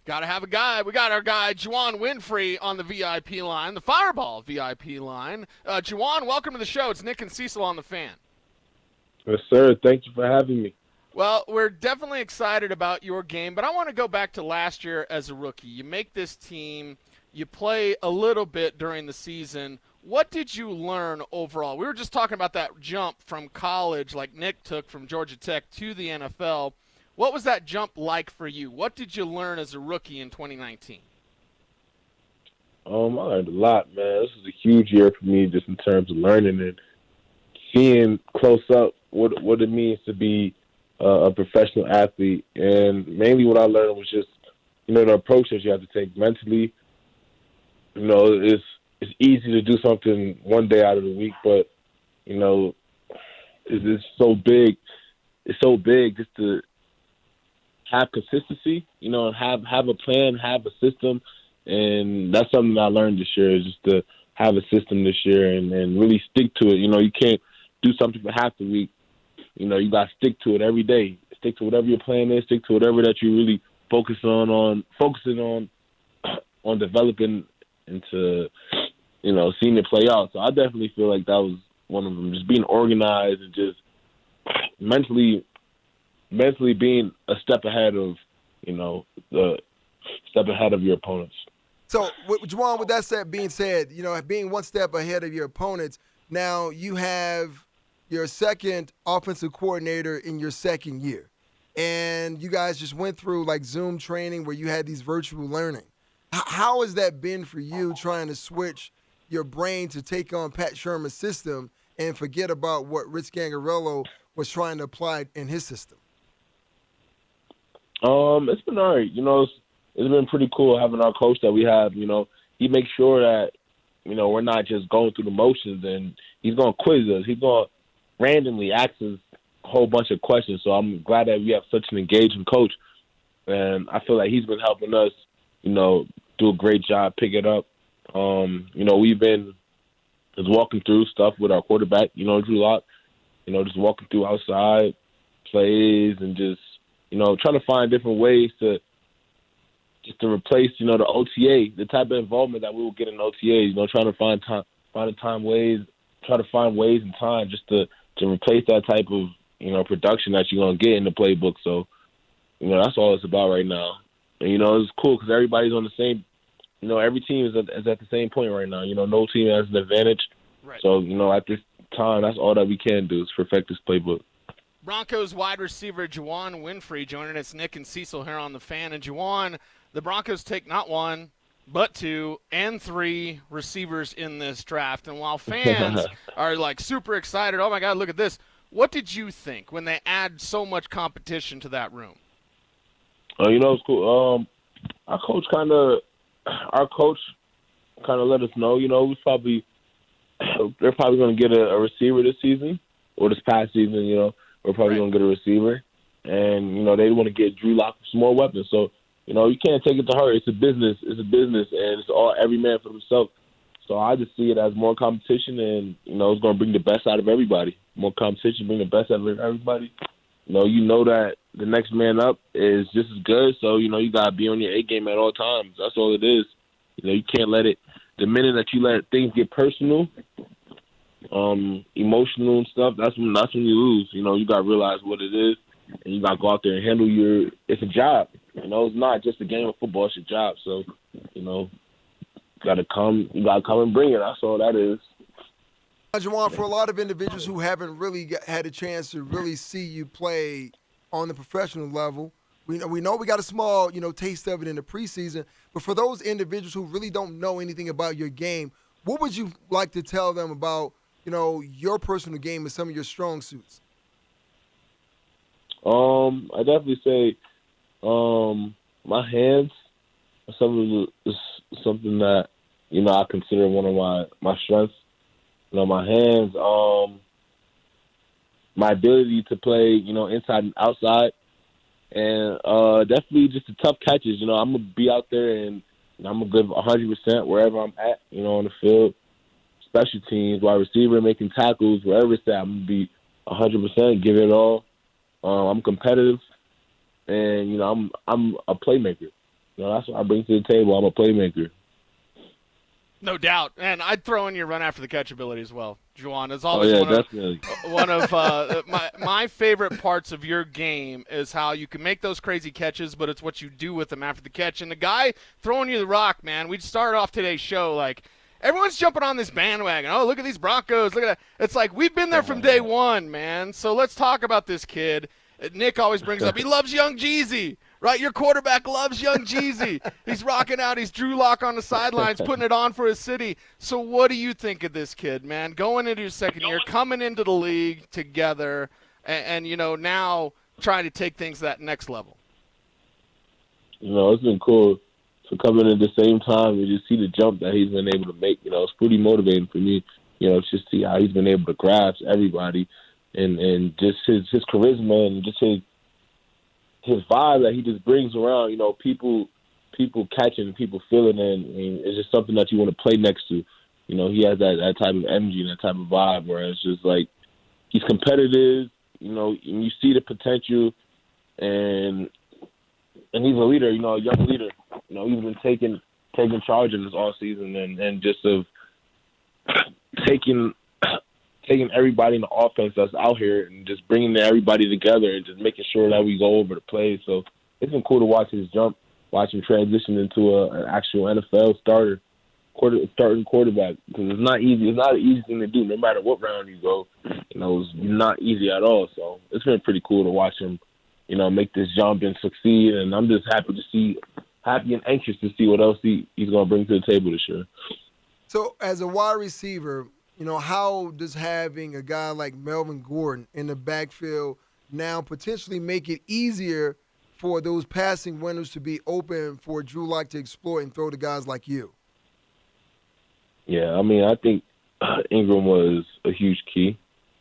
Got to have a guy. We got our guy, Juwann Winfree, on the VIP line, the Fireball VIP line. Juwann, welcome to the show. It's Nick and Cecil on the fan. Yes, sir. Thank you for having me. Well, we're definitely excited about your game, but I want to go back to last year as a rookie. You make this team, you play a little bit during the season. What did you learn overall? We were just talking about that jump from college, like Nick took from Georgia Tech to the NFL. What was that jump like for you? What did you learn as a rookie in 2019? I learned a lot, man. This is a huge year for me just in terms of learning and seeing close up what it means to be a professional athlete. And mainly what I learned was just, the approach that you have to take mentally. It's easy to do something one day out of the week, but, it's so big. It's so big just to have consistency, and have a plan, have a system. And that's something I learned this year, is just to have a system this year and really stick to it. You can't do something for half the week. You got to stick to it every day. Stick to whatever your plan is. Stick to whatever that you really focusing on developing into, seeing it play out. So I definitely feel like that was one of them, just being organized and just mentally being a step ahead of, the step ahead of your opponents. So, Juwann, with that being said, being one step ahead of your opponents, now you have your second offensive coordinator in your second year. And you guys just went through like Zoom training where you had these virtual learning. How has that been for you trying to switch your brain to take on Pat Shermer's system and forget about what Rich Gangarello was trying to apply in his system? It's been all right. It's been pretty cool having our coach that we have. He makes sure that, we're not just going through the motions, and he's going to quiz us. He's going to randomly ask us a whole bunch of questions. So I'm glad that we have such an engaging coach. And I feel like he's been helping us, do a great job, pick it up. We've been just walking through stuff with our quarterback, Drew Lock, just walking through outside plays and just, trying to find different ways to replace, the OTA, the type of involvement that we will get in OTAs, trying to find ways and time just to replace that type of, production that you're going to get in the playbook. So, that's all it's about right now. And, it's cool because everybody's on the same, every team is at the same point right now. No team has an advantage. Right. So, at this time, that's all that we can do is perfect this playbook. Broncos wide receiver Juwann Winfree joining us, Nick and Cecil here on the fan. And Juwann, the Broncos take not one, but two and three receivers in this draft. And while fans are like super excited, oh my God, look at this. What did you think when they add so much competition to that room? It's cool. Our coach kind of let us know, they're probably going to get a receiver this season or this past season, we're probably going to get a receiver. And, they want to get Drew Lock some more weapons. So, you can't take it to heart. It's a business. And it's all every man for himself. So I just see it as more competition, and, it's going to bring the best out of everybody. More competition, bring the best out of everybody. That the next man up is just as good. So, you got to be on your A game at all times. That's all it is. You can't let it – the minute that you let things get personal, emotional and stuff, that's when you lose. You got to realize what it is, and you got to go out there and handle it's a job. It's not just a game of football, it's a job. So, you got to come and bring it. That's all that is. Juwann, for a lot of individuals who haven't really had a chance to really see you play on the professional level, we know we got a small, taste of it in the preseason, but for those individuals who really don't know anything about your game, what would you like to tell them about, your personal game and some of your strong suits? I definitely say my hands are something that, I consider one of my strengths. My hands, my ability to play, inside and outside, and definitely just the tough catches. I'm going to be out there and I'm going to give 100% wherever I'm at, on the field. Special teams, wide receiver, making tackles, wherever it's at, I'm going to be 100%, give it all. I'm competitive, and, I'm a playmaker. that's what I bring to the table. I'm a playmaker. No doubt. And I'd throw in your run after the catch ability as well, Juwann. It's Oh always yeah, one of definitely. my favorite parts of your game is how you can make those crazy catches, but it's what you do with them after the catch. And the guy throwing you the rock, man, we started off today's show like everyone's jumping on this bandwagon. Oh, look at these Broncos. Look at that. It's like we've been there from day one, man. So let's talk about this kid. Nick always brings up he loves young Jeezy. Right, your quarterback loves young Jeezy. He's rocking out. He's Drew Lock on the sidelines, putting it on for his city. So what do you think of this kid, man? Going into your second year, coming into the league together, and now trying to take things to that next level. It's been cool to come in at the same time and just see the jump that he's been able to make. It's pretty motivating for me. Just see how he's been able to grasp everybody, and just his charisma and just his vibe that he just brings around, people catching, people feeling it, and it's just something that you want to play next to. He has that type of energy and that type of vibe where it's just like he's competitive, and you see the potential, and he's a leader, a young leader. He's been taking charge in this all season and just of taking everybody in the offense that's out here and just bringing everybody together and just making sure that we go over the plays. So it's been cool to watch his jump, watch him transition into an actual NFL starting quarterback, because it's not easy. It's not an easy thing to do, no matter what round you go. It's not easy at all. So it's been pretty cool to watch him, make this jump and succeed. And I'm just happy and anxious to see what else he's going to bring to the table this year. So as a wide receiver, how does having a guy like Melvin Gordon in the backfield now potentially make it easier for those passing windows to be open for Drew Lock to exploit and throw to guys like you? Yeah, I think Ingram was a huge key.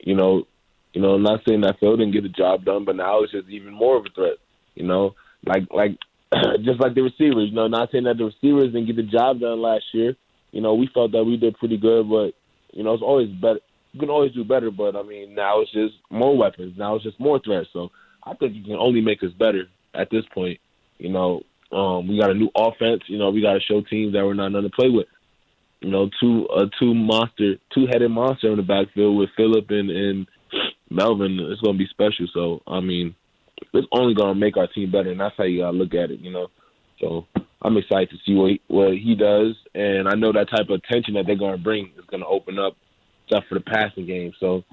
I'm not saying that Phil didn't get the job done, but now it's just even more of a threat. Like just like the receivers. Not saying that the receivers didn't get the job done last year. We felt that we did pretty good, but it's always better. You can always do better, but now it's just more weapons. Now it's just more threats. So I think you can only make us better at this point. We got a new offense. We got to show teams that we're not nothing to play with. Two-headed monster in the backfield with Phillip and Melvin. It's going to be special. So it's only going to make our team better, and that's how you got to look at it. So I'm excited to see what he does, and I know that type of attention that they're going to bring is going to open up stuff for the passing game. So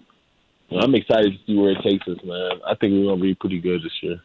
I'm excited to see where it takes us, man. I think we're going to be pretty good this year.